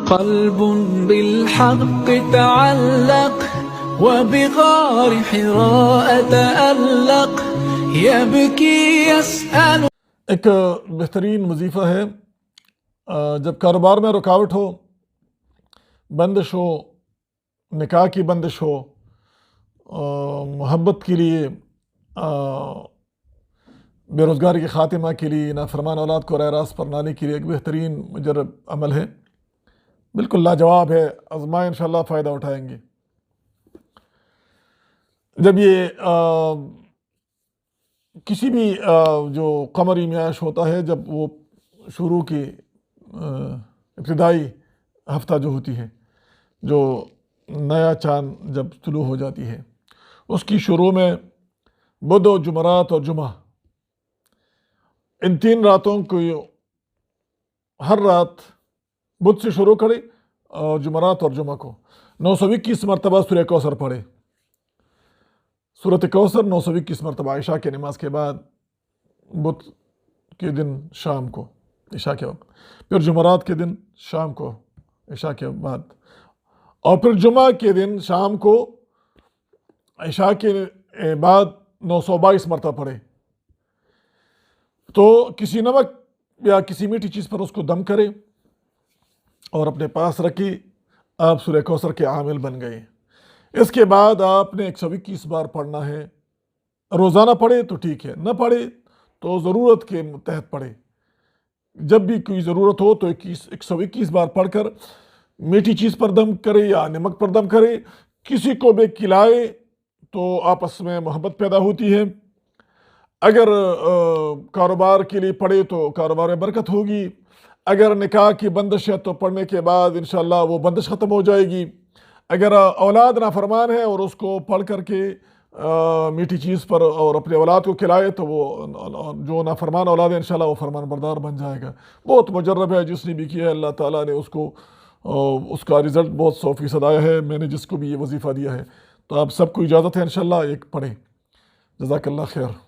قلب بالحق تعلق وبغار حراء تألق يبكي يسأل. ایک بہترین وظیفہ ہے جب کاروبار میں رکاوٹ ہو، بندش ہو، نکاح کی بندش ہو، محبت کے لیے، بے روزگاری کے خاتمہ کے لیے، نافرمان اولاد کو راہ راست پر لانے کے لیے ایک بہترین مجرب عمل ہے، بالکل لاجواب ہے، آزمائیں انشاءاللہ فائدہ اٹھائیں گے. جب یہ کسی بھی جو قمری معاش ہوتا ہے، جب وہ شروع کی ابتدائی ہفتہ جو ہوتی ہے، جو نیا چاند جب طلوع ہو جاتی ہے، اس کی شروع میں بدھ و جمعرات اور جمعہ، ان 3 راتوں کو ہر رات بدھ سے شروع کرے اور جمعرات اور جمعہ کو 921 مرتبہ سورہ کوثر پڑھے. سورۃ کوثر 921 مرتبہ عشاء کی نماز کے بعد، بدھ کے دن شام کو عشاء کے وقت، پھر جمعرات کے دن شام کو عشاء کے بعد، اور پھر جمعہ کے دن شام کو عشاء کے بعد 922 مرتبہ پڑھے. تو کسی نمک یا کسی میٹھی چیز پر اس کو دم کرے اور اپنے پاس رکھی، آپ سورہ کوثر کے عامل بن گئے. اس کے بعد آپ نے 121 بار پڑھنا ہے. روزانہ پڑھے تو ٹھیک ہے، نہ پڑھے تو ضرورت کے تحت پڑھے. جب بھی کوئی ضرورت ہو تو 121 بار پڑھ کر میٹھی چیز پر دم کرے یا نمک پر دم کرے. کسی کو بھی کھلائے تو آپس میں محبت پیدا ہوتی ہے. اگر کاروبار کے لیے پڑھے تو کاروبار میں برکت ہوگی. اگر نکاح کی بندش ہے تو پڑھنے کے بعد انشاءاللہ وہ بندش ختم ہو جائے گی. اگر اولاد نافرمان ہے اور اس کو پڑھ کر کے میٹھی چیز پر اور اپنے اولاد کو کھلائے تو وہ جو نافرمان اولاد ہے انشاءاللہ وہ فرمان بردار بن جائے گا. بہت مجرب ہے، جس نے بھی کیا ہے اللہ تعالیٰ نے اس کو اس کا رزلٹ بہت 100% آیا ہے. میں نے جس کو بھی یہ وظیفہ دیا ہے، تو آپ سب کو اجازت ہے انشاءاللہ ایک پڑھیں. جزاک اللہ خیر.